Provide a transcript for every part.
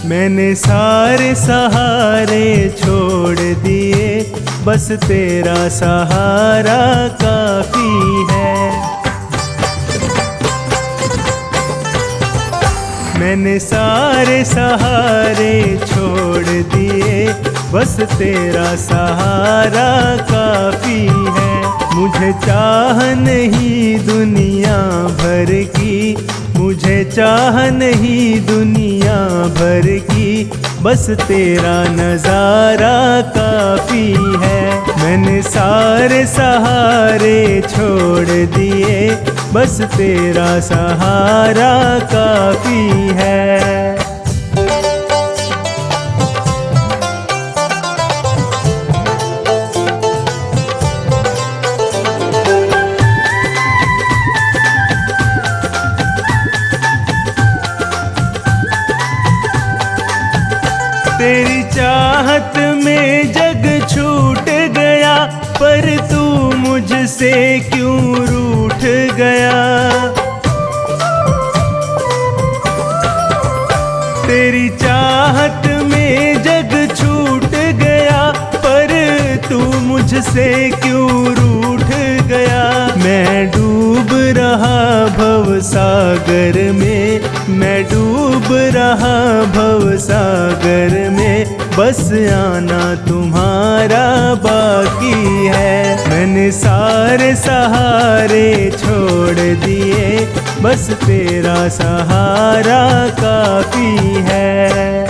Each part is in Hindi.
मैंने सारे सहारे छोड़ दिए, बस तेरा सहारा काफी है। मैंने सारे सहारे छोड़ दिए, बस तेरा सहारा काफी है। मुझे चाह नहीं दुनिया भर की, मुझे चाह नहीं दुनिया भर की, बस तेरा नज़ारा काफ़ी है। मैंने सारे सहारे छोड़ दिए, बस तेरा सहारा काफ़ी है। तेरी चाहत में जग छूट गया, पर तू मुझसे क्यों रूठ गया। तेरी चाहत में जग छूट गया, पर तू मुझसे क्यों रूठ गया। मैं डूब रहा भव सागर में, मैं डूब रहा भव सागर में, बस आना तुम्हारा बाकी है। मैंने सारे सहारे छोड़ दिए, बस तेरा सहारा काफी है।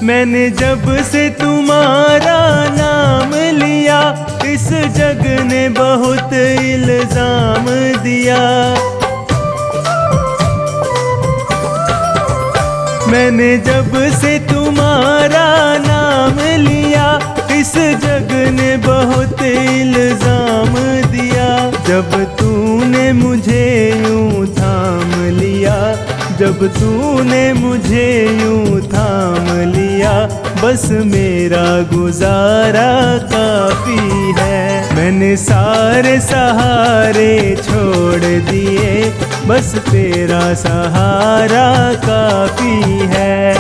मैंने जब से तुम्हारा नाम लिया, इस जग ने बहुत इल्जाम दिया। मैंने जब से तुम्हारा नाम लिया, इस जग ने बहुत इल्जाम दिया। जब तूने मुझे यूं थाम लिया, जब तूने मुझे यूं थाम लिया, बस मेरा गुजारा काफी है। मैंने सारे सहारे छोड़ दिए, बस तेरा सहारा काफी है।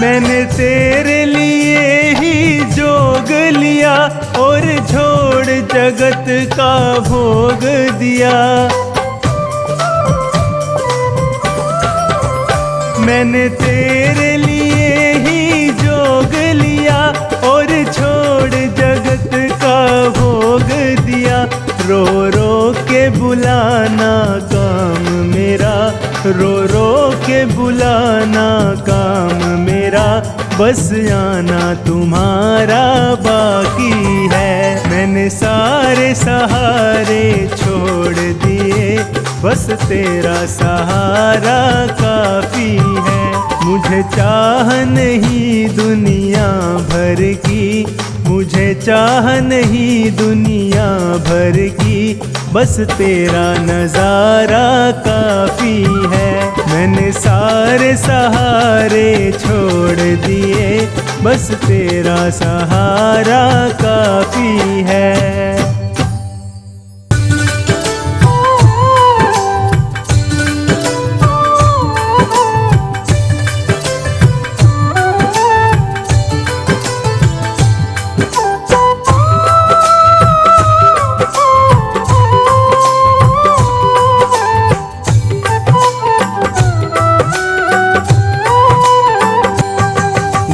मैंने तेरे लिए ही जोग लिया, और छोड़ जगत का भोग दिया। मैंने तेरे लिए ही जोग लिया, और छोड़ जगत का भोग दिया। रो रो के बुलाना काम मेरा, रो रो के बुलाना काम मेरा, बस आना तुम्हारा बाकी है। मैंने सारे सहारे छोड़ दिए, बस तेरा सहारा काफी है। मुझे चाह नहीं दुनिया भर की, मुझे चाह नहीं दुनिया भर की, बस तेरा नज़ारा काफ़ी है। मैंने सारे सहारे छोड़ दिए, बस तेरा सहारा काफ़ी है।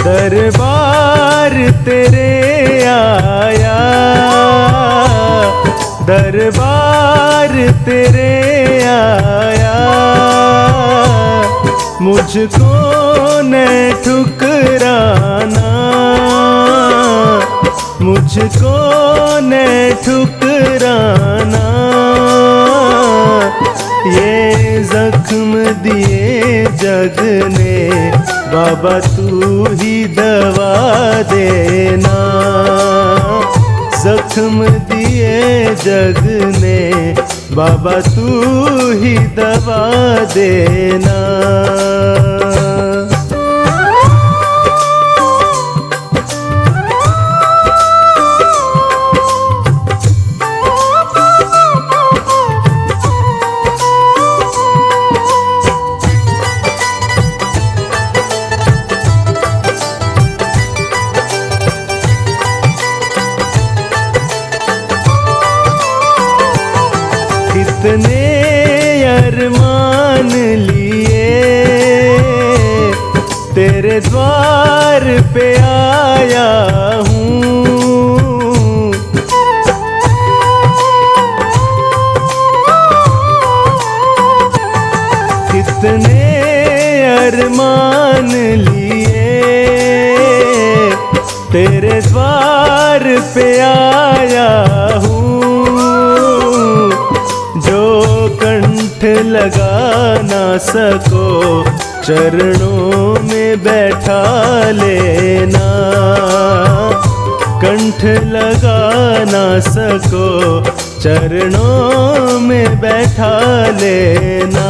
दरबार तेरे आया, दरबार तेरे आया, मुझको न ठुकराना, मुझको न ठुकराना। ये जख्म दिए जग ने, बाबा तू ही दवा देना। जख्म दिए जग ने, बाबा तू ही दवा देना। कितने अरमान लिए तेरे द्वार पे आया हूँ। कितने अरमान लिए तेरे द्वार पे आया हूँ। जो कंठ लगा ना सको चरणों में बैठा लेना। कंठ लगा ना सको चरणों में बैठा लेना।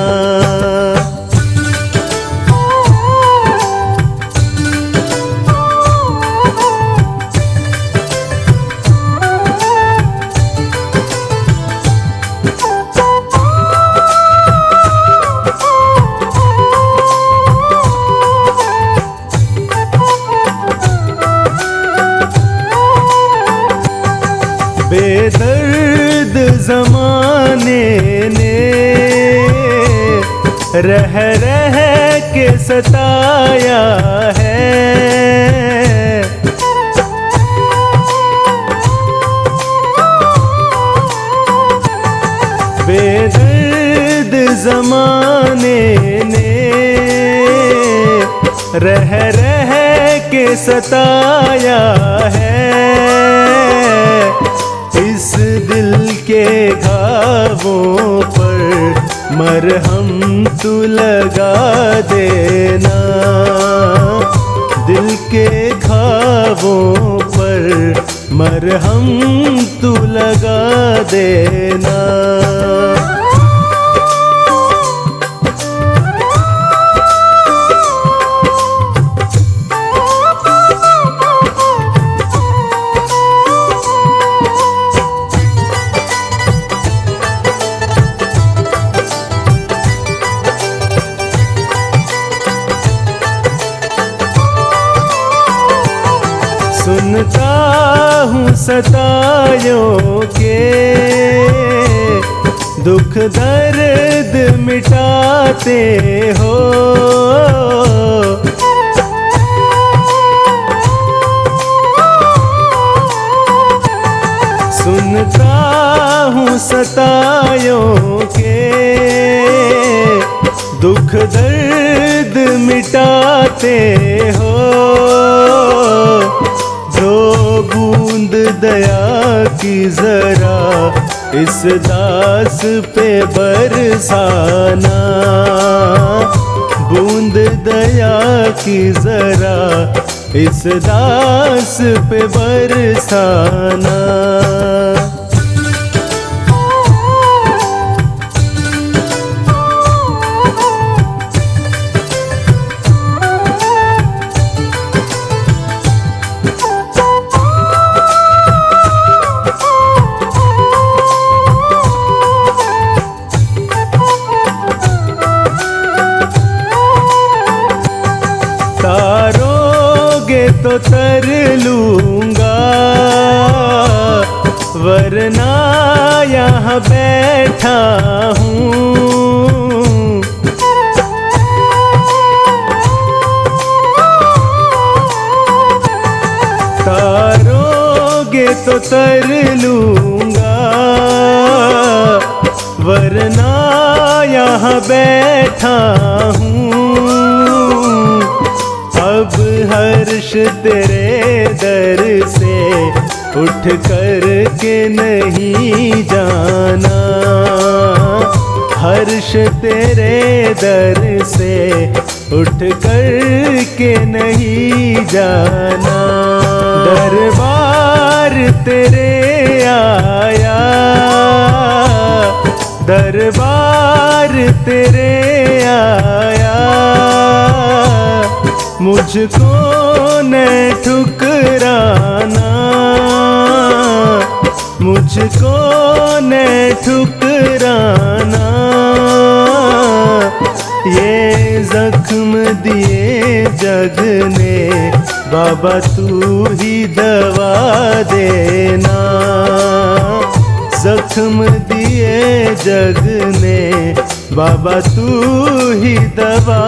बेदर्द ज़माने ने रह रह के सताया है। बेदर्द ज़माने ने रह रह के सताया है। इस दिल के घावों पर मरहम तू लगा देना। दिल के घावों पर मरहम तू लगा देना। सुनता हूँ सतायों के दुख दर्द मिटाते हो। सुनता हूँ सतायों के दुख दर्द मिटाते हो। जो बूंद दया की जरा इस दास पे बरसाना। बूंद दया की जरा इस दास पे बरसाना। तारोगे तो तर लूंगा, वरना यहाँ बैठा हूँ। तारोगे तो तर लूंगा, वरना यहाँ बैठा हूँ। अब हर्ष तेरे दर से उठ कर के नहीं जाना। हर्ष तेरे दर से उठ कर के नहीं जाना। दरबार तेरे आया, दरबार तेरे आया, मुझको न ठुकराना, मुझको न ठुकराना। ये जख्म दिए जग ने बाबा तू ही दवा देना। जख्म दिए जग ने बाबा तू ही दवा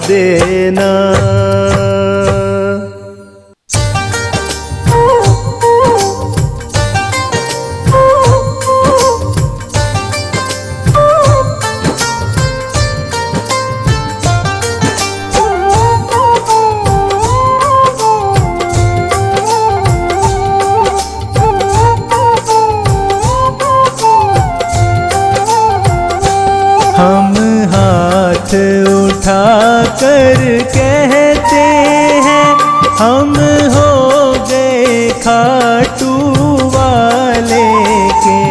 देना। हम हाथ उठा कर कहते हैं हम हो गए खाटू वाले के।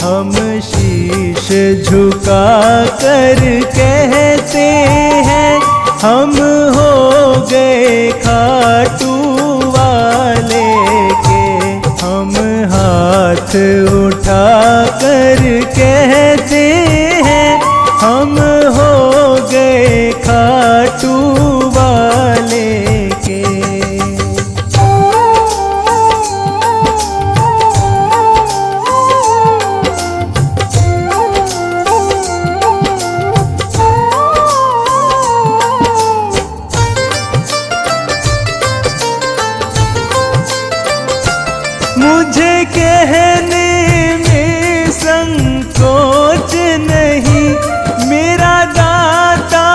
हम शीश झुका कर कहते हैं हम हो गए खाटू वाले के। हम हाथ उठा कर कहते हैं हम हो गए खाटू वाले के। मुझे कहने में संकोच नहीं, मेरा दाता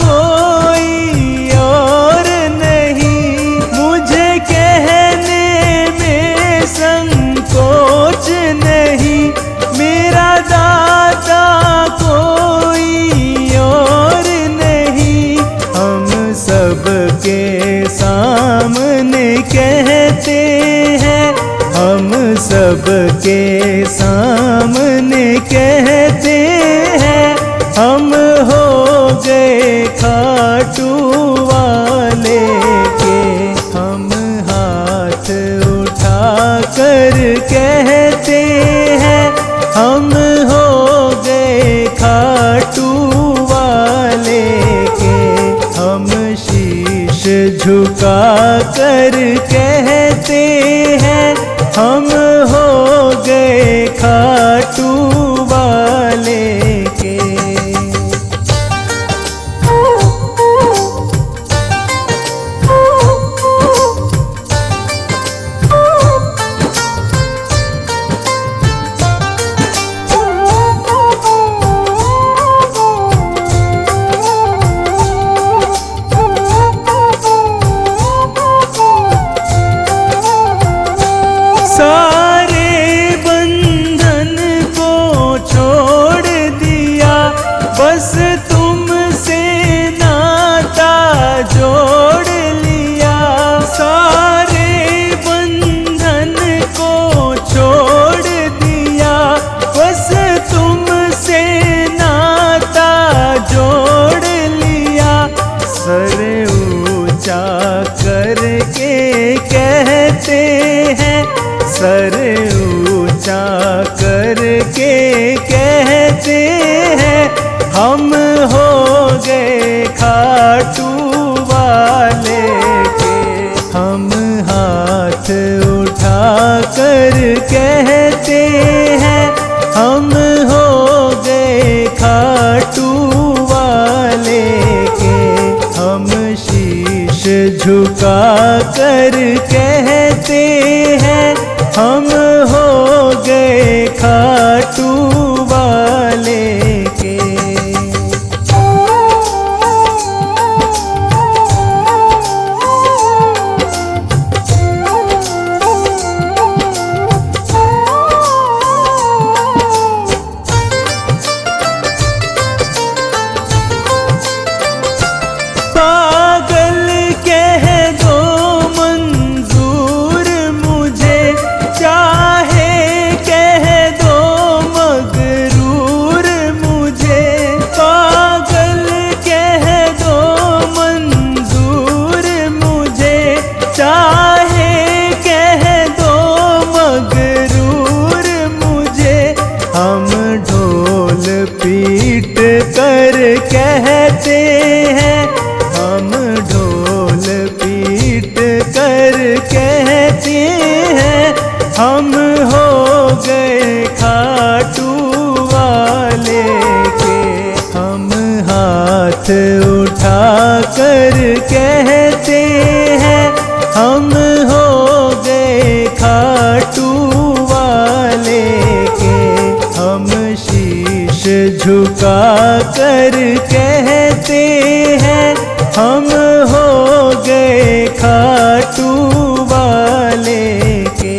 कोई और नहीं। मुझे कहने में संकोच नहीं, मेरा दाता कोई और नहीं। हम सबके सामने कहते हैं, हम सबके सामने कहते हैं हम हो गए खाटू वाले के। हम हाथ उठा कर कहते हैं हम हो गए खाटू वाले के। हम शीश झुका कर कहते हैं हम हो गए खाटू वाले के। सारे बंधन को छोड़ दिया, बस तुमसे नाता जोड़ लिया। सारे बंधन को छोड़ दिया, बस तुमसे नाता जोड़ लिया। सर ऊंचा करके कहते हैं, सर ऊंचा करके कहते हैं हम हो गए खाटू वाले के। हम हाथ उठा कर कहते हैं हम हो गए खाटू वाले के। हम शीश झुका कर कहते हैं हम हो गए खाटू वाले के। कर कहते हैं, हम ढोल पीट कर कहते हैं, हम हो गए खाटू वाले के। हम हाथ उठा कर कहते हैं, हम हो गए खाटू वाले के। हम शीश झुका कर कहते हैं, हम हो गए खाटू वाले के।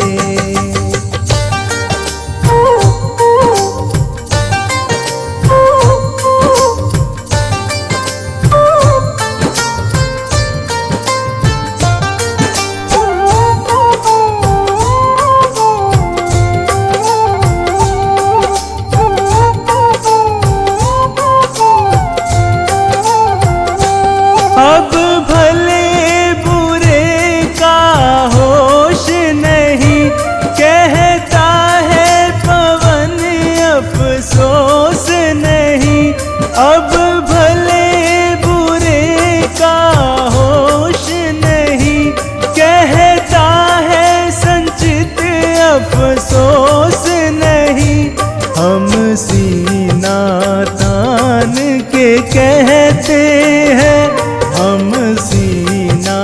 अब भले बुरे का होश नहीं, कहता है पवन अफसोस नहीं। अब भले बुरे का होश नहीं, कहता है संचित अफसोस नहीं। हम सीना तान के कहते हैं, हम सीना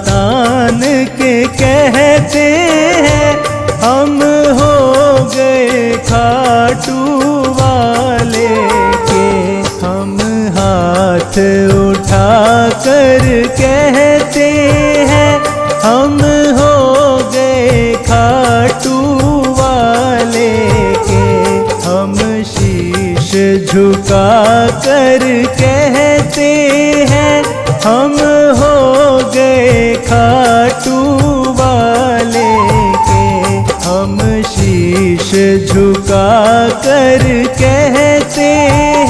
तान के कहते हैं, हम हो गए खाटू वाले के। हम हाथ उठा कर कहते हैं, हम हो गए खाटू वाले के। हम शीश झुका कर कहते हैं, हम हो गए खाटू वाले के। हम शीश झुका कर कहते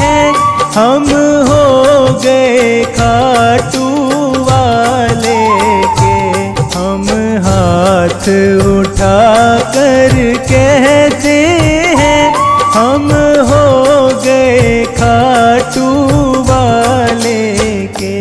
हैं, हम हो गए खाटू वाले के। हम हाथ उठा कर कहते हैं, हम हो गए खाटू वाले के।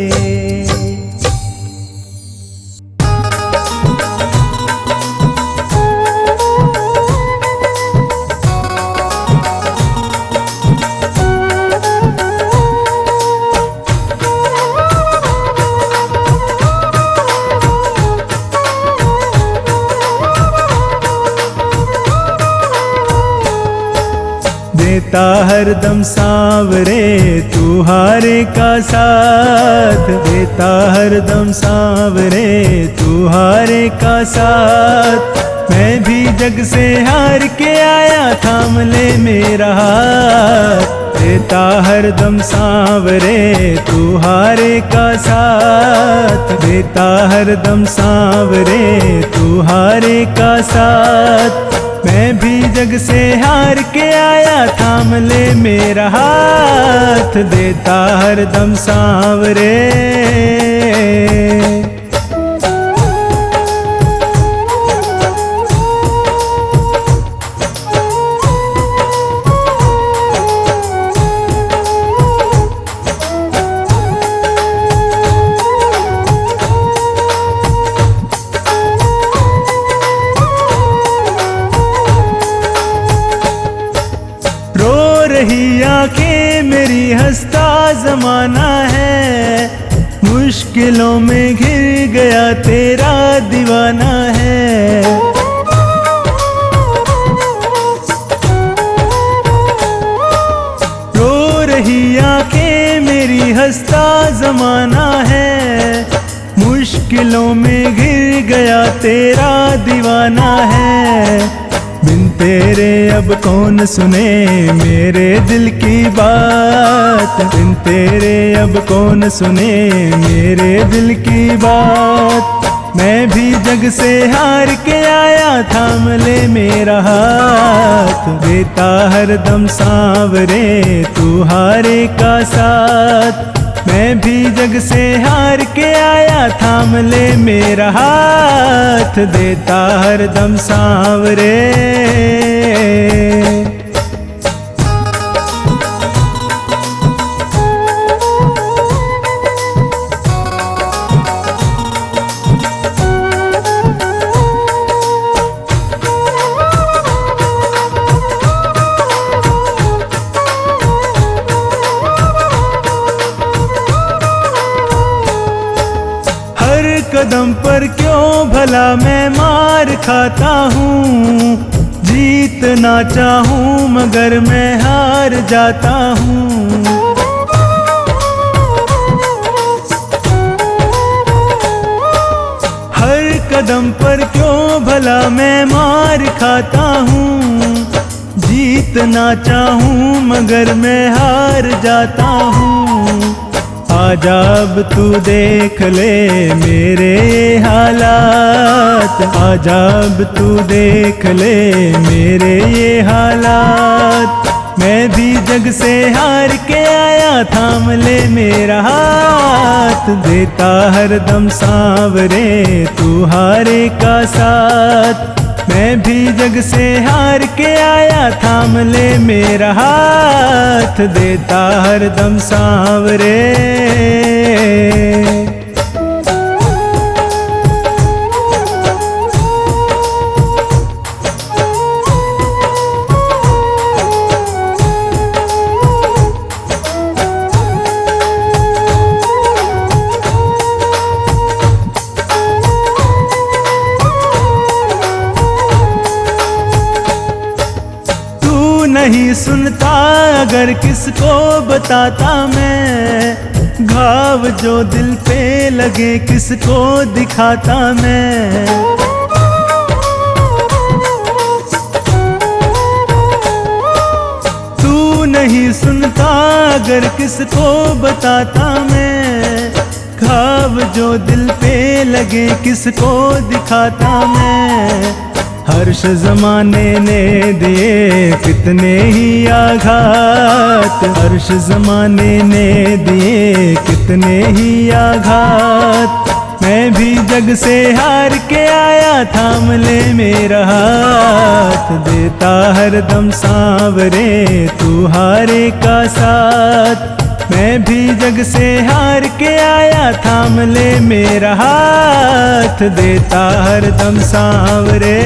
देता हरदम सांवरे तू हारे का साथ, देता हरदम सांवरे तू हारे का साथ। मैं भी जग से हार के आया, थाम ले मेरा हाथ। देता हरदम सांवरे तू हारे का साथ, देता हरदम सांवरे तू हारे का साथ। मैं भी जग से हार के आया, थाम ले मेरा हाथ। देता हरदम सांवरे रही आंखें मेरी, हंसता जमाना है। मुश्किलों में घिर गया तेरा दीवाना है। रो रही आंखें मेरी, हंसता जमाना है। मुश्किलों में घिर गया तेरा दीवाना है। बिन तेरे अब कौन सुने मेरे दिल की बात, बिन तेरे अब कौन सुने मेरे दिल की बात। मैं भी जग से हार के आया, थाम ले मेरा हाथ। देता हरदम सांवरे तू हारे का साथ। मैं भी जग से हार के आया, थाम ले मेरा हाथ। देता हरदम सांवरे कदम पर क्यों भला मैं मार खाता हूँ, जीतना चाहूँ मगर मैं हार जाता हूँ। हर कदम पर क्यों भला मैं मार खाता हूँ, जीतना चाहूँ मगर मैं हार जाता हूँ। आजा अब तू देख ले मेरे हालात, आजा अब तू देख ले मेरे ये हालात। मैं भी जग से हार के आया, थाम ले मेरा हाथ, देता हरदम सांवरे तू हारे का साथ। मैं भी जग से हार के आया, थाम ले मेरा हाथ, देता हरदम सांवरे। नहीं सुनता अगर किसको बताता मैं, घाव जो दिल पे लगे किसको दिखाता मैं। तू नहीं सुनता अगर किसको बताता मैं, घाव जो दिल पे लगे किसको दिखाता मैं। हर्ष ज़माने ने दिए कितने ही आघात, हर्ष ज़माने ने दिए कितने ही आघात। मैं भी जग से हार के आया, थाम ले मेरा हाथ, देता हरदम सांवरे तू हारे का साथ। मैं भी जग से हार के आया, थाम ले मेरा हाथ, देता हरदम सांवरे।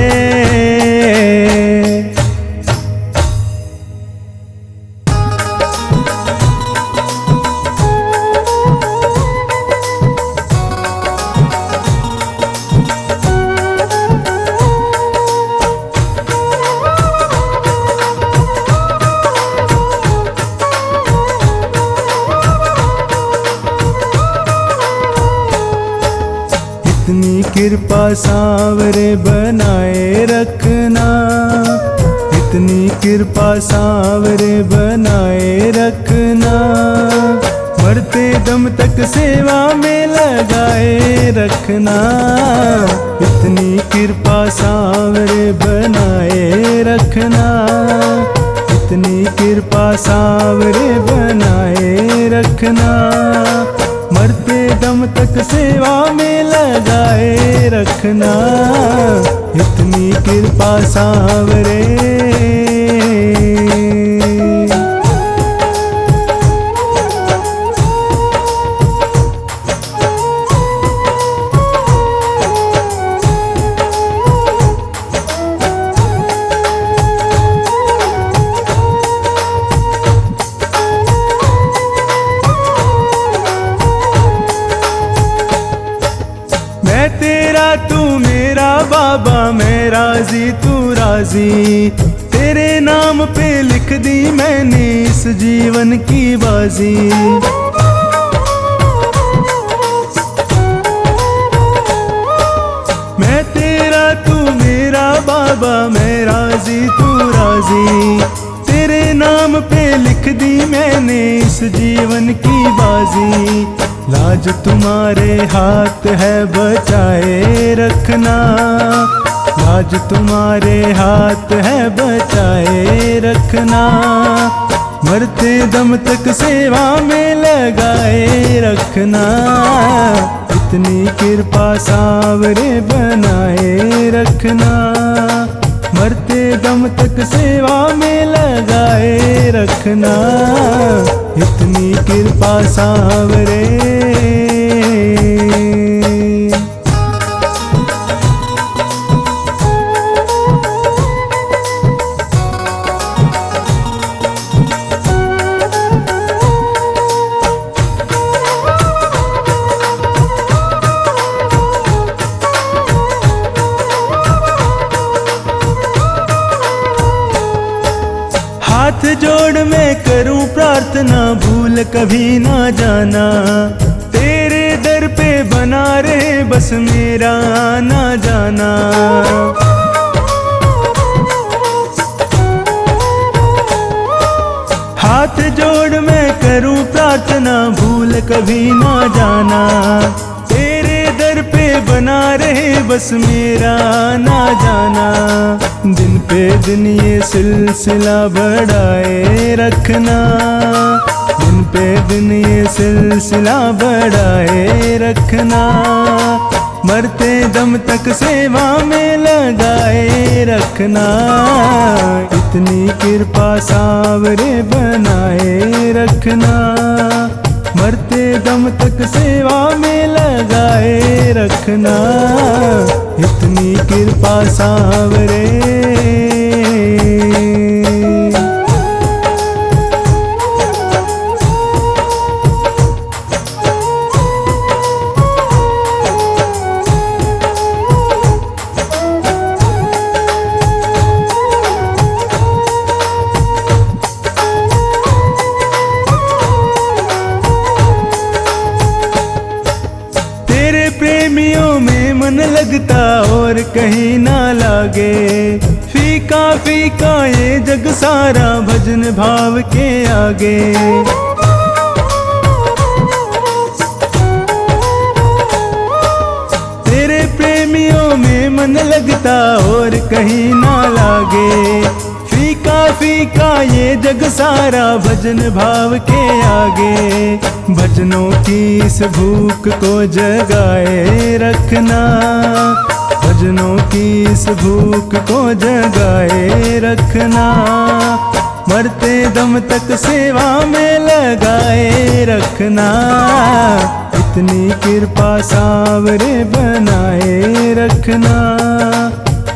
इतनी कृपा सांवरे बनाए रखना, इतनी कृपा सांवरे बनाए रखना। मरते दम तक सेवा में लगाए रखना, इतनी कृपा सांवरे बनाए रखना, इतनी कृपा सांवरे बनाए रखना। मरते दम तक सेवा में लगाए रखना, इतनी कृपा सांवरे। तेरा तू मेरा बाबा, मैं राजी तू राजी। तेरे नाम पे लिख दी मैंने इस जीवन की बाजी। मैं तेरा तू मेरा बाबा, मैं राजी तू राजी। तेरे नाम पे लिख दी मैंने इस जीवन की बाजी। लाज तुम्हारे हाथ है बचाए रखना, लाज तुम्हारे हाथ है बचाए रखना। मरते दम तक सेवा में लगाए रखना, इतनी कृपा सांवरे बनाए रखना। मरते दम तक सेवा में लगाए रखना, इतनी कृपा सांवरे। जोड़ मैं करूं प्रार्थना, भूल कभी ना जाना। तेरे दर पे बना रहे बस मेरा ना जाना। हाथ जोड़ मैं करूं प्रार्थना, भूल कभी ना जाना। तेरे दर पे बना रहे बस मेरा ना जाना। दिन पे दिन ये सिलसिला बढ़ाए रखना, दिन पे दिन ये सिलसिला बढ़ाए रखना। मरते दम तक सेवा में लगाए रखना। इतनी कृपा सावरे बनाए रखना। मरते दम तक सेवा में लगाए रखना। इतनी कृपा सावरे। प्रेमियों में मन लगता और कहीं ना लागे। फीका फीका ये जग सारा भजन भाव के आगे। तेरे प्रेमियों में मन लगता और कहीं ना लागे। फीका फीका ये जग सारा भजन भाव के आगे। भजनों की इस भूख को जगाए रखना। भजनों की इस भूख को जगाए रखना। मरते दम तक सेवा में लगाए रखना। इतनी कृपा सावरे बनाए रखना।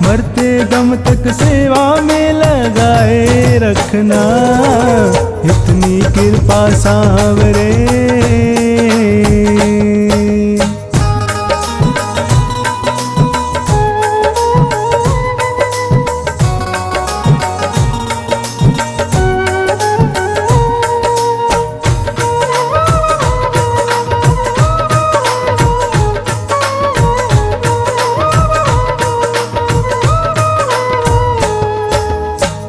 मरते दम तक सेवा में लगाए रखना। इतनी कृपा सावरे।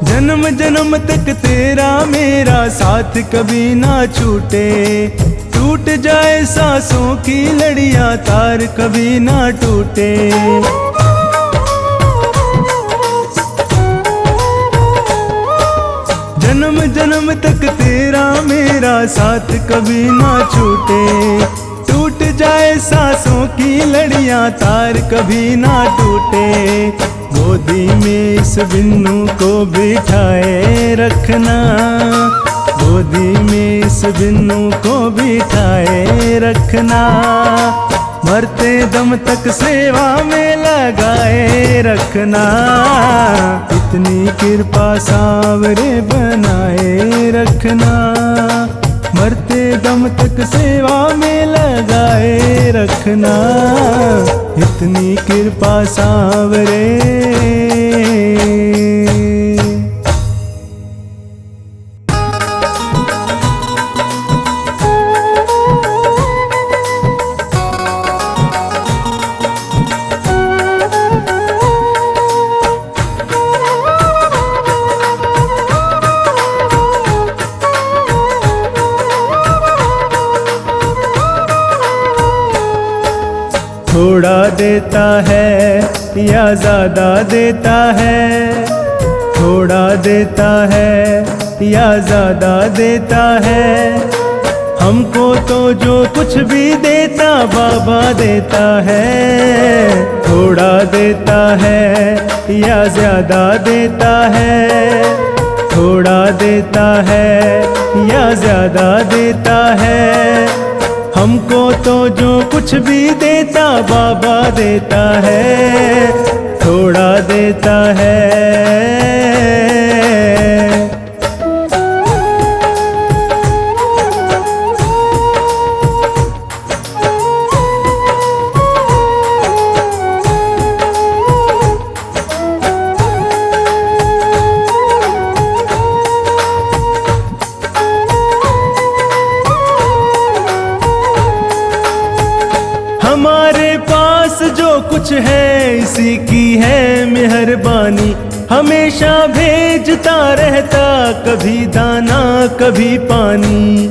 जन्म जन्म तक तेरा मेरा साथ कभी ना छूटे। टूट जाए सांसों की लड़ियां तार कभी ना टूटे। जन्म जन्म तक तेरा मेरा साथ कभी ना छूटे। टूट जाए सांसों की लड़ियां तार कभी ना टूटे। गोदी में इस बिन्नू को बिठाए रखना। गोदी में इस बिन्नू को बिठाए रखना। मरते दम तक सेवा में लगाए रखना। इतनी कृपा सावरे बनाए रखना। मरते दम तक सेवा में लगाए रखना। इतनी कृपा सावरे। थोड़ा देता है या ज्यादा देता है। थोड़ा देता है या ज्यादा देता है। हमको तो जो कुछ भी देता बाबा देता है। थोड़ा देता है या ज्यादा देता है। थोड़ा देता है या ज्यादा देता है। हमको तो जो कुछ भी देता बाबा देता है। थोड़ा देता है। कुछ है इसी की है मेहरबानी, हमेशा भेजता रहता कभी दाना कभी पानी।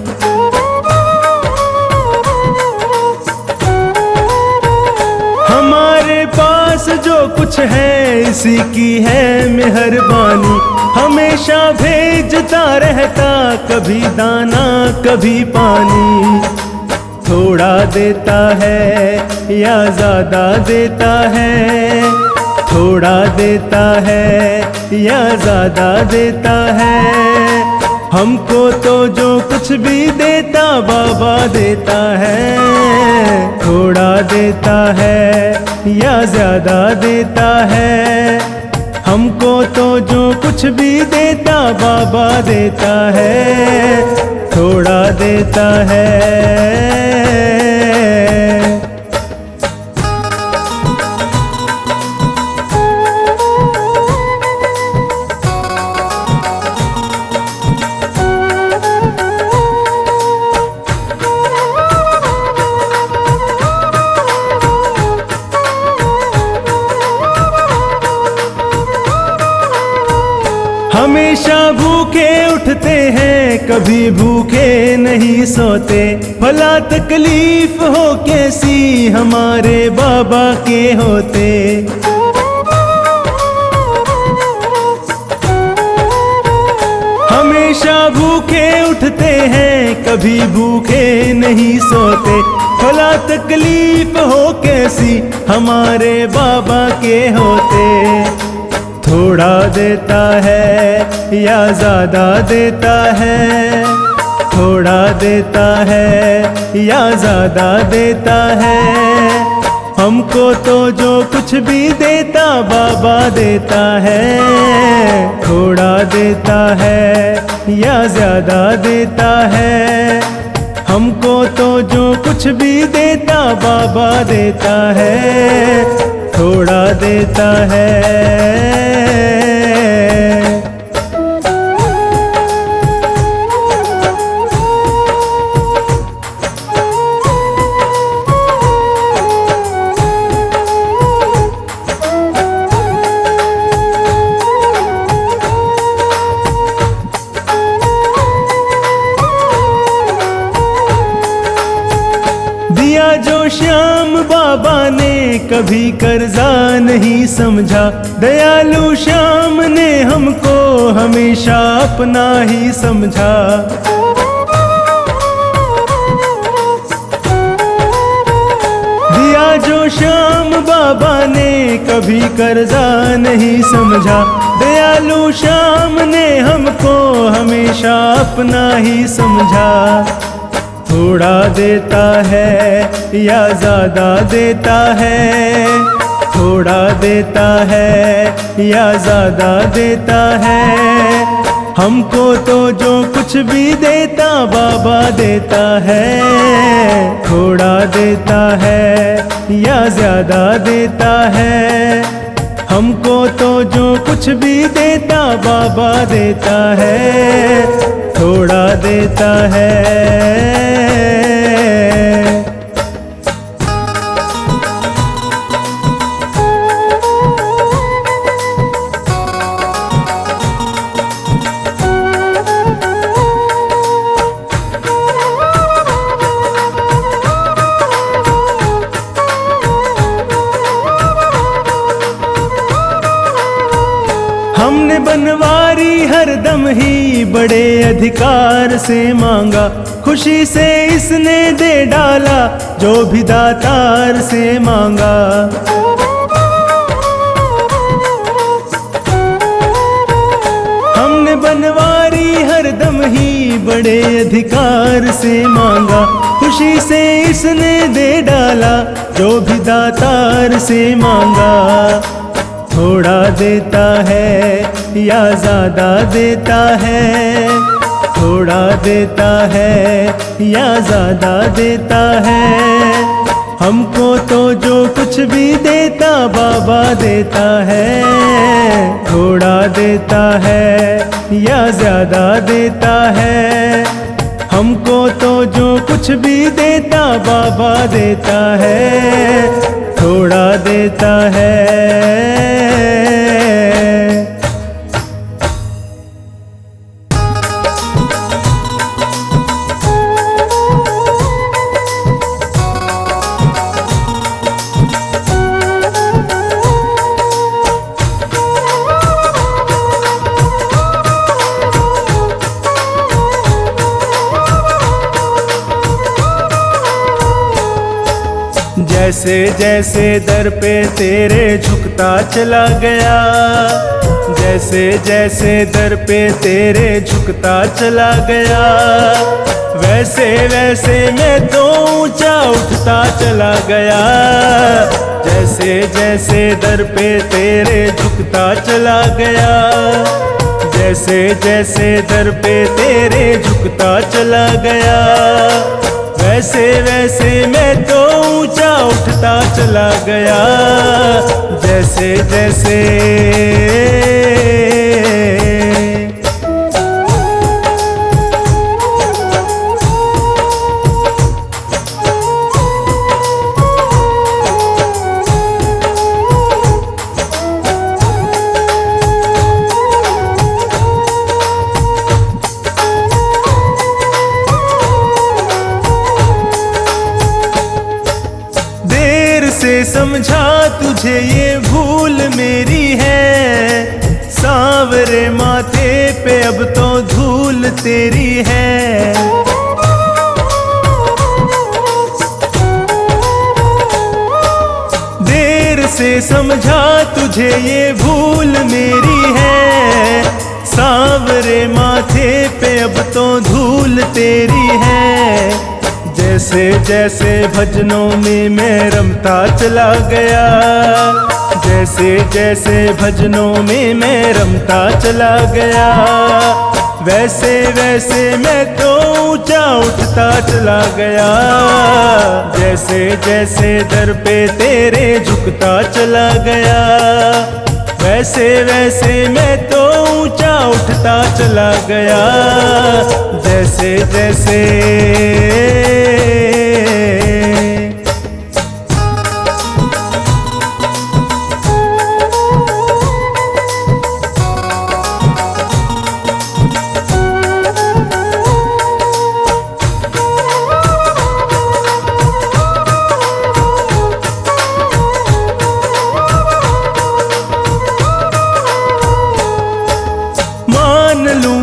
हमारे पास जो कुछ है इसी की है मेहरबानी, हमेशा भेजता रहता कभी दाना कभी पानी। थोड़ा देता है या ज्यादा देता है, थोड़ा देता है या ज्यादा देता है, हमको तो जो कुछ भी देता बाबा देता है। थोड़ा देता है या ज्यादा देता है, हमको तो जो कुछ भी देता बाबा देता है। थोड़ा देता है। हमेशा भूखे उठते हैं कभी भूखे नहीं सोते, भला तकलीफ हो कैसी हमारे बाबा के होते। हमेशा भूखे उठते हैं कभी भूखे नहीं सोते, भला तकलीफ हो कैसी हमारे बाबा के होते। थोड़ा देता है या ज्यादा देता है, थोड़ा देता है या ज्यादा देता है, हमको तो जो कुछ भी देता बाबा देता है। थोड़ा देता है या ज्यादा देता है, हमको तो जो कुछ भी देता बाबा देता है। थोड़ा देता है। दिया जो श्याम बाबा ने कभी कर्जा नहीं समझा, दयालु श्याम ने हमको हमेशा अपना ही समझा। दिया जो श्याम बाबा ने कभी कर्जा नहीं समझा, दयालु श्याम ने हमको हमेशा अपना ही समझा। थोड़ा देता है या ज्यादा देता है, थोड़ा देता है या ज्यादा देता है, हमको तो जो कुछ भी देता बाबा देता है। थोड़ा देता है या ज्यादा देता है, हमको तो जो कुछ भी देता बाबा देता है। थोड़ा देता है। हमने बनवारी हरदम ही बड़े अधिकार से मांगा, खुशी से इसने दे डाला जो भी दातार से मांगा। हमने बनवारी हरदम ही बड़े अधिकार से मांगा, खुशी से इसने दे डाला जो भी दातार से मांगा। थोड़ा देता है या ज्यादा देता है, थोड़ा देता है या ज्यादा देता है, हमको तो जो कुछ भी देता बाबा देता है। थोड़ा देता है या ज्यादा देता है, हमको तो जो कुछ भी देता बाबा देता है। थोड़ा देता है। जैसे जैसे दर पे तेरे झुकता चला गया, जैसे जैसे दर पे तेरे झुकता चला गया, वैसे वैसे मैं तो ऊंचा उठता चला गया। जैसे जैसे दर पे तेरे झुकता चला गया, जैसे जैसे दर पे तेरे झुकता चला गया, वैसे वैसे मैं तो ऊंचा उठता चला गया। जैसे जैसे समझा तुझे ये भूल मेरी है, सांवरे माथे पे अब तो धूल तेरी है। देर से समझा तुझे ये भूल मेरी है, सांवरे माथे पे अब तो धूल तेरी है। जैसे जैसे भजनों में मैं रमता चला गया, जैसे जैसे भजनों में मैं रमता चला गया, वैसे वैसे मैं तो ऊंचा उठता चला गया। जैसे जैसे दर पे तेरे झुकता चला गया, वैसे वैसे मैं तो ऊंचा उठता चला गया। जैसे जैसे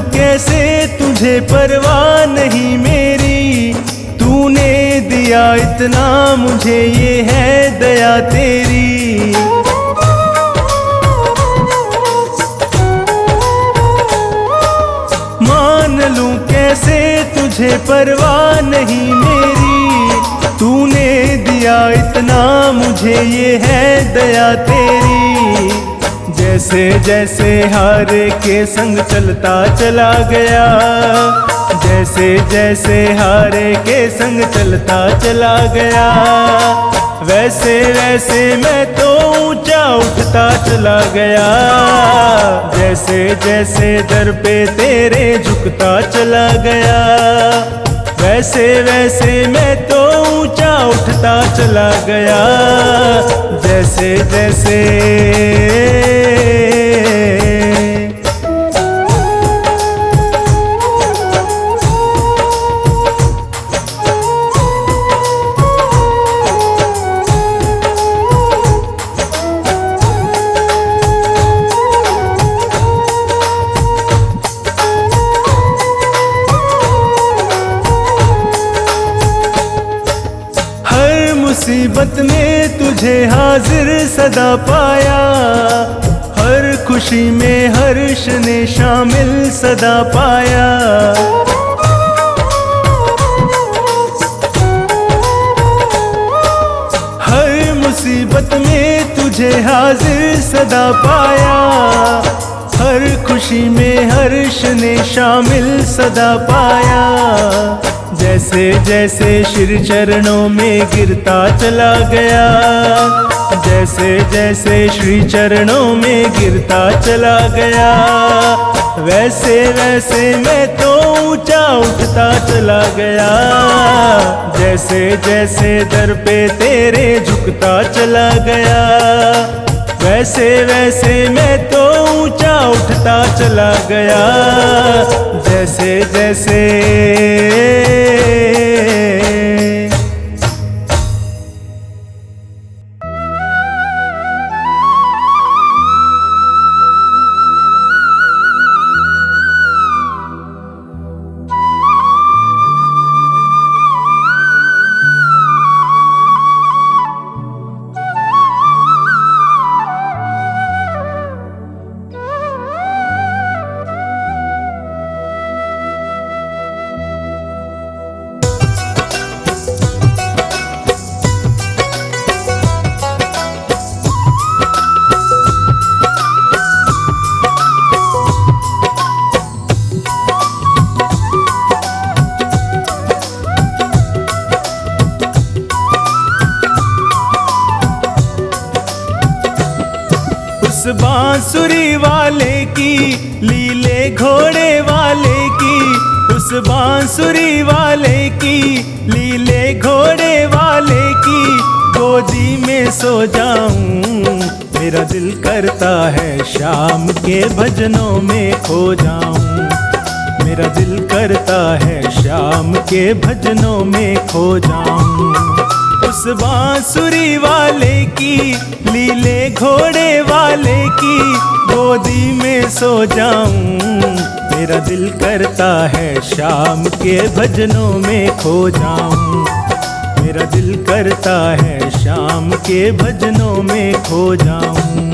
कैसे तुझे परवाह नहीं मेरी, तूने दिया इतना मुझे ये है दया तेरी। मान लूं कैसे तुझे परवाह नहीं मेरी, तूने दिया इतना मुझे ये है दया तेरी। जैसे जैसे हारे के संग चलता चला गया, जैसे जैसे हारे के संग चलता चला गया, वैसे वैसे मैं तो ऊंचा उठता चला गया। जैसे जैसे दर पे तेरे झुकता चला गया, वैसे वैसे मैं तो ऊंचा उठता चला गया। जैसे जैसे मुसीबत में तुझे हाजिर सदा पाया, हर खुशी में हर्ष ने शामिल सदा पाया। हर मुसीबत में तुझे हाजिर सदा पाया, हर खुशी में हर्ष ने शामिल सदा पाया। जैसे जैसे श्री चरणों में गिरता चला गया, जैसे जैसे श्री चरणों में गिरता चला गया, वैसे वैसे मैं तो ऊंचा उठता चला गया। जैसे जैसे दर पे तेरे झुकता चला गया, वैसे वैसे मैं तो ऊंचा उठता चला गया। जैसे जैसे उस बांसुरी वाले की लीले घोड़े वाले की, उस बांसुरी वाले की लीले घोड़े वाले की गोदी में सो जाऊं। मेरा दिल करता है शाम के भजनों में खो जाऊं। मेरा दिल करता है शाम के भजनों में खो जाऊं। उस बांसुरी वाले की लीले घोड़े वाले की गोदी में सो जाऊं। मेरा दिल करता है शाम के भजनों में खो जाऊं। मेरा दिल करता है शाम के भजनों में खो जाऊं।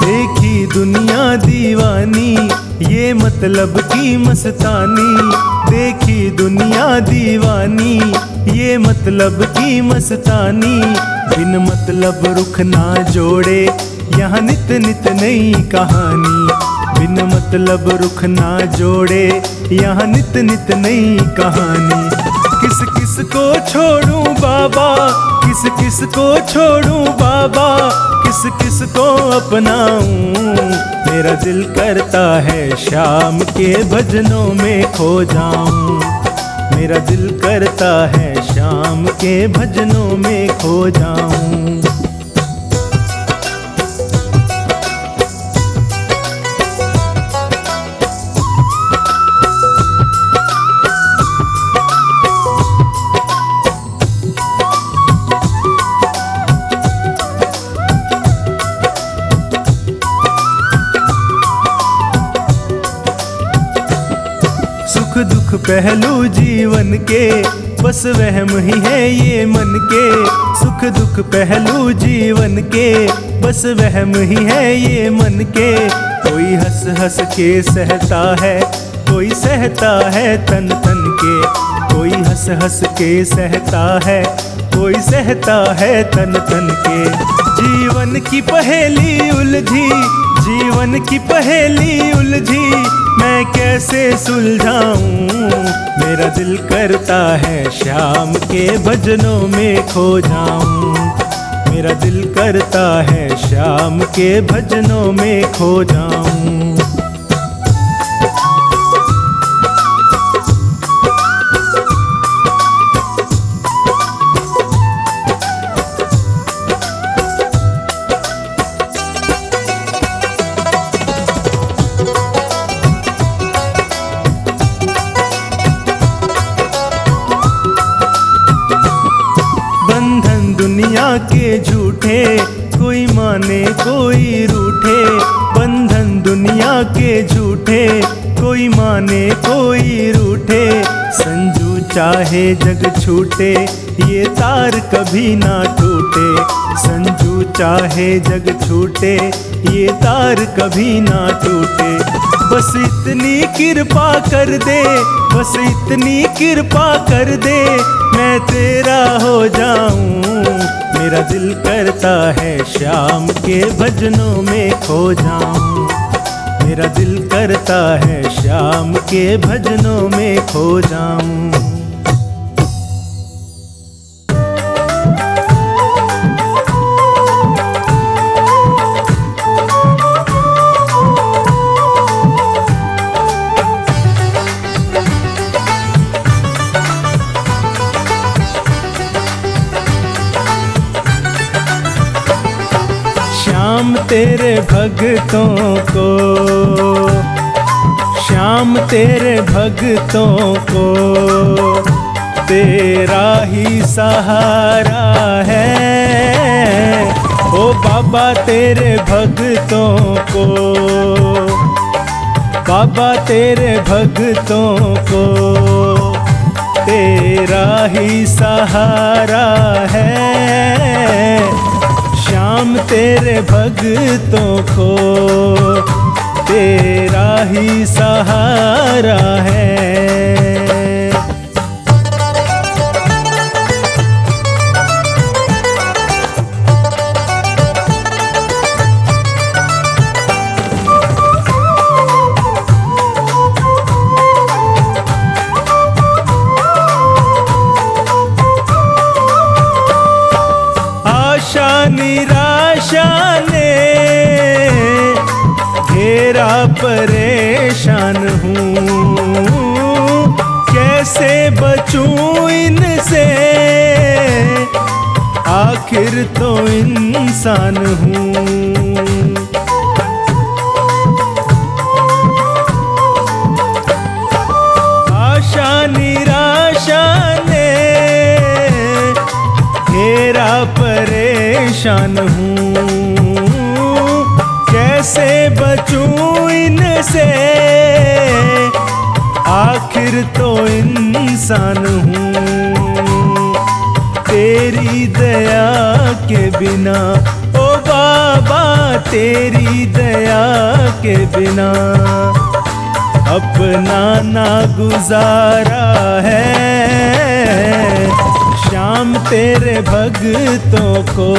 देखी दुनिया दीवानी ये मतलब की मस्तानी, देखी दुनिया दीवानी ये मतलब की मस्तानी। बिन मतलब रुख ना जोड़े यहाँ नित नित नई कहानी, बिन मतलब रुख ना जोड़े यहाँ नित नित नई कहानी। किस किस को छोड़ूं बाबा, किस किस को छोड़ूं बाबा, किस किस को अपनाऊं। मेरा दिल करता है शाम के भजनों में खो जाऊं। मेरा दिल करता है शाम के भजनों में खो जाऊं। सुख दुख पहलू जीवन के बस वहम ही है ये मन के। सुख दुख पहलू जीवन के बस वहम ही है ये मन के। कोई हंस हंस के सहता है, कोई सहता है तन तन के। कोई हंस हंस के सहता है, कोई सहता है तन तन के। जीवन की पहेली उलझी, जीवन की पहेली उलझी, मैं कैसे सुलझाऊं। मेरा दिल करता है शाम के भजनों में खो जाऊं। मेरा दिल करता है शाम के भजनों में खो जाऊं। बंधन दुनिया के झूठे, कोई माने कोई रूठे। बंधन दुनिया के झूठे, कोई माने कोई रूठे। संजू चाहे जग छूटे, ये तार कभी ना टूटे। संजू चाहे जग छूटे, ये तार कभी ना टूटे। बस इतनी कृपा कर दे, बस इतनी कृपा कर दे, मैं तेरा हो जाऊं। मेरा दिल करता है शाम के भजनों में खो जाऊं। मेरा दिल करता है श्याम के भजनों में खो जाऊं। श्याम तेरे भक्तों को, श्याम तेरे भक्तों को तेरा ही सहारा है। ओ बाबा तेरे भक्तों को, बाबा तेरे भक्तों को तेरा ही सहारा है। श्याम तेरे भक्तों को तेरा ही सहारा है। निराशा ने घेरा, परेशान हूँ कैसे बचूं इनसे, आखिर तो इंसान हूँ। आशा निराशा ने घेरा, परेशान हूँ कैसे बचूं इनसे, आखिर तो इंसान हूँ। तेरी दया के बिना ओ बाबा, तेरी दया के बिना अपना ना गुजारा है। श्याम तेरे भक्तों को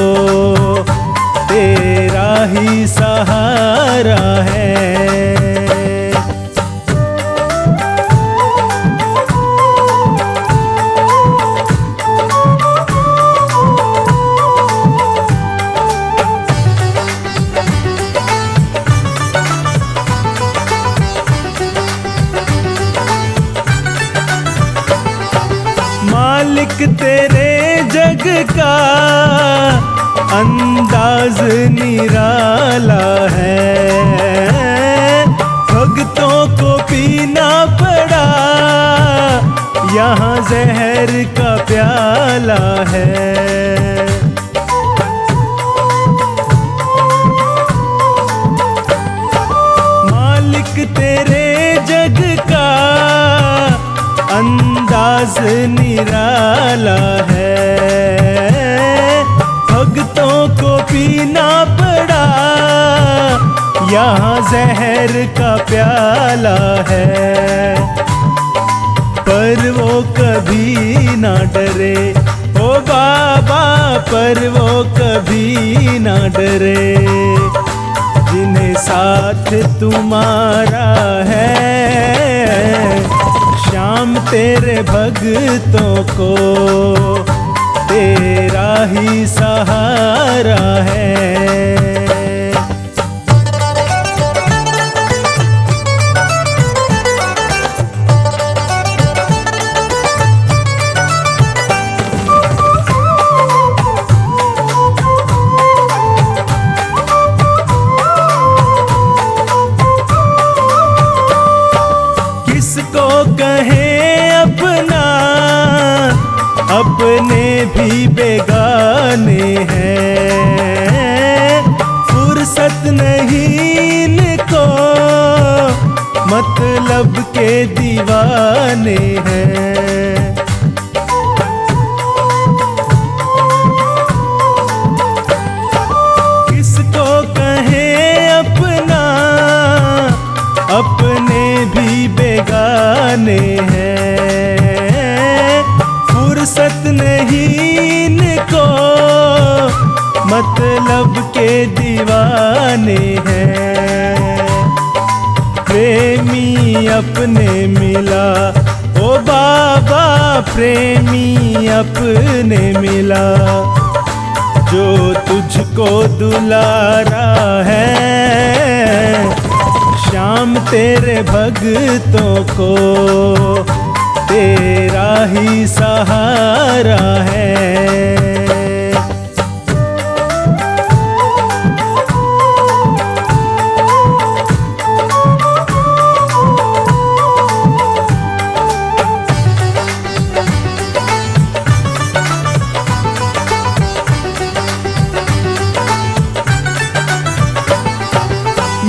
तेरा ही सहारा है। मालिक तेरे जग का अंदाज निराला है, भक्तों को पीना पड़ा यहाँ जहर का प्याला है। मालिक तेरे जग का अंदाज निराला है, भक्तों को पीना पड़ा यहाँ जहर का प्याला है। पर वो कभी ना डरे ओ बाबा, पर वो कभी ना डरे, जिन्हें साथ तुम्हारा है। श्याम तेरे भक्तों को तेरा ही सहारा है। किसको कहें अपना, अपने भी बेगाने हैं। फुर्सत नहीं इनको, मतलब के दीवाने हैं। किसको कहें अपना, अपने भी बेगाने हैं। फुर्सत नहीं इनको, मतलब के दीवाने हैं। प्रेमी अपने मिला, ओ बाबा प्रेमी अपने मिला। जो तुझको दुलारा है, श्याम तेरे भक्तों को तेरा ही सहारा है।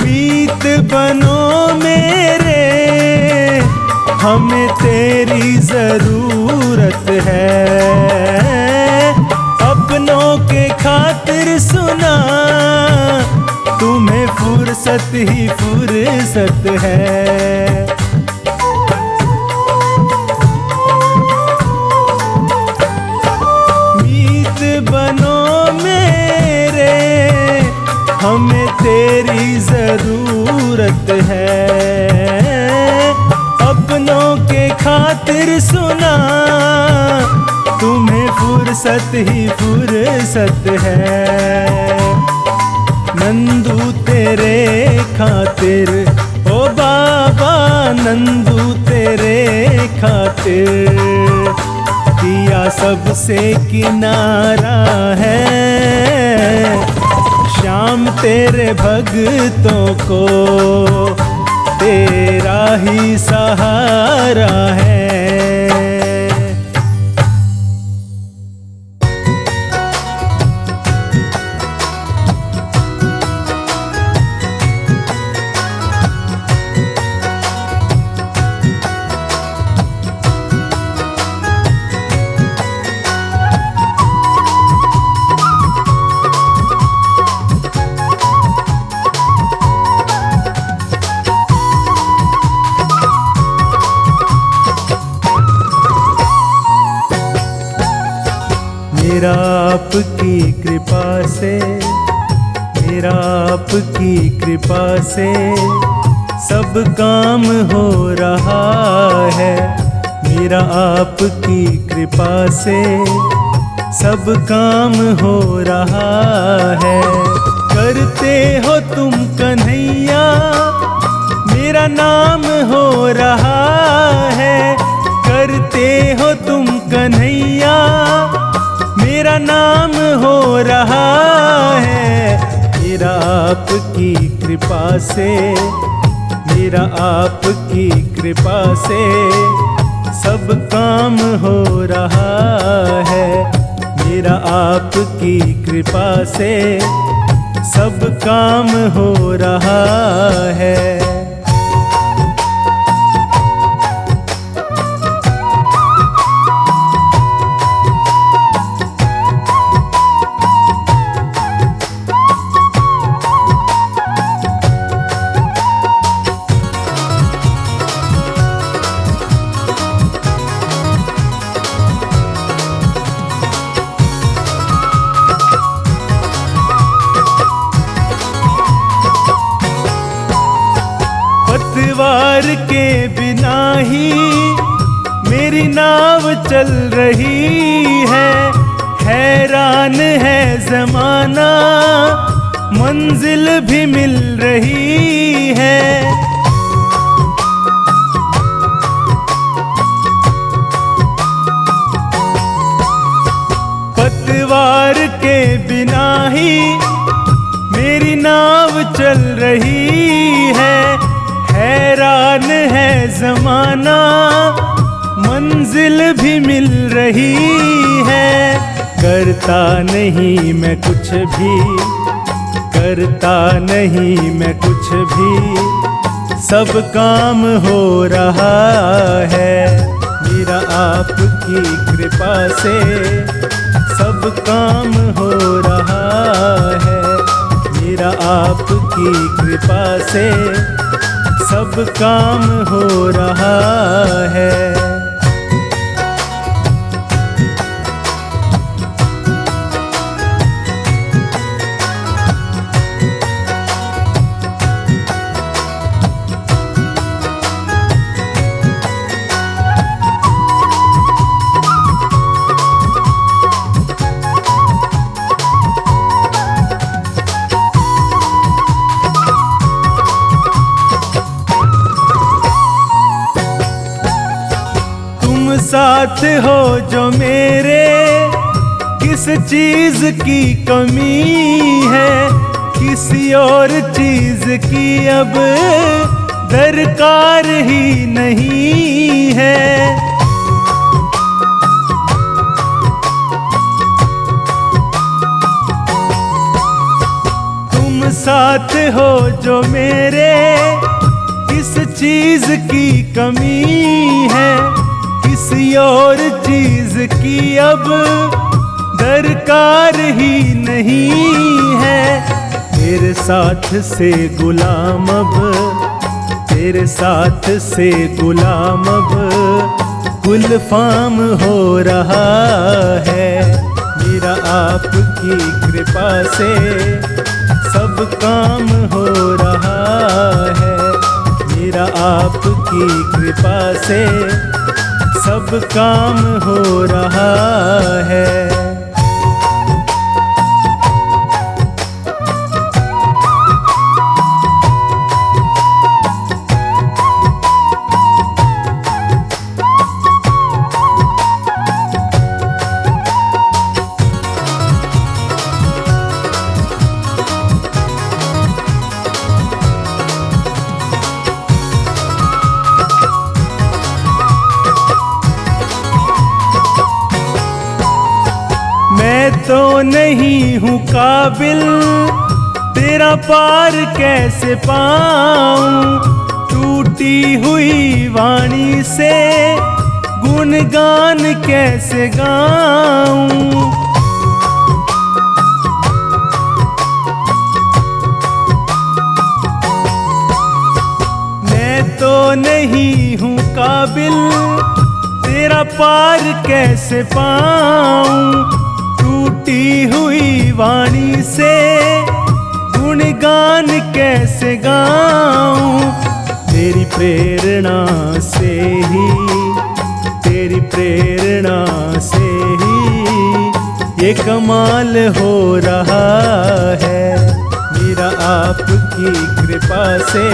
मीत बनो मेरे, हमें तेरी जरूरत है। अपनों के खातिर सुना, तुम्हें फुर्सत ही फुर्सत है। मीत बनो मेरे, हमें तेरी जरूरत है। अपनों के खातिर सुना, तुम्हें फुर्सत ही फुर्सत है। नंदू तेरे खातिर, ओ बाबा नंदू तेरे खातिर, किया सबसे किनारा है। श्याम तेरे भक्तों को तेरा ही सहारा है। मेरा आपकी कृपा से, मेरा आपकी कृपा से सब काम हो रहा है। मेरा आपकी कृपा से सब काम हो रहा है। करते हो तुम कन्हैया, मेरा नाम हो रहा है। करते हो तुम कन्हैया, मेरा नाम हो रहा है। मेरा आपकी कृपा से, मेरा आपकी कृपा से सब काम हो रहा है। मेरा आपकी कृपा से सब काम हो रहा है। पतवार के बिना ही मेरी नाव चल रही है। हैरान है ज़माना, मंजिल भी मिल रही है। पतवार के बिना ही मेरी नाव चल रही है। हैरान है ज़माना, मंजिल भी मिल रही है। करता नहीं मैं कुछ भी, करता नहीं मैं कुछ भी, सब काम हो रहा है। मेरा आपकी कृपा से सब काम हो रहा है। मेरा आपकी कृपा से सब काम हो रहा है। साथ हो जो मेरे, किस चीज की कमी है, किसी और चीज की अब दरकार ही नहीं है। तुम साथ हो जो मेरे, किस चीज की कमी है, किसी और चीज की अब दरकार ही नहीं है। तेरे साथ से गुलाम अब, तेरे साथ से गुलाम अब गुलफाम हो रहा है। मेरा आपकी कृपा से सब काम हो रहा है। मेरा आपकी कृपा से सब काम हो रहा है। मैं तो नहीं हूँ काबिल, तेरा पार कैसे पाऊं। टूटी हुई वाणी से गुणगान कैसे गाऊं। मैं तो नहीं हूँ काबिल, तेरा पार कैसे पाऊं। टूटी हुई वाणी से गुणगान कैसे गाऊं। तेरी प्रेरणा से ही, तेरी प्रेरणा से ही ये कमाल हो रहा है। मेरा आपकी कृपा से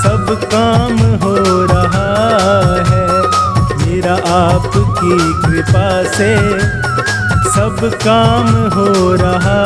सब काम हो रहा है। मेरा आपकी कृपा से सब काम हो रहा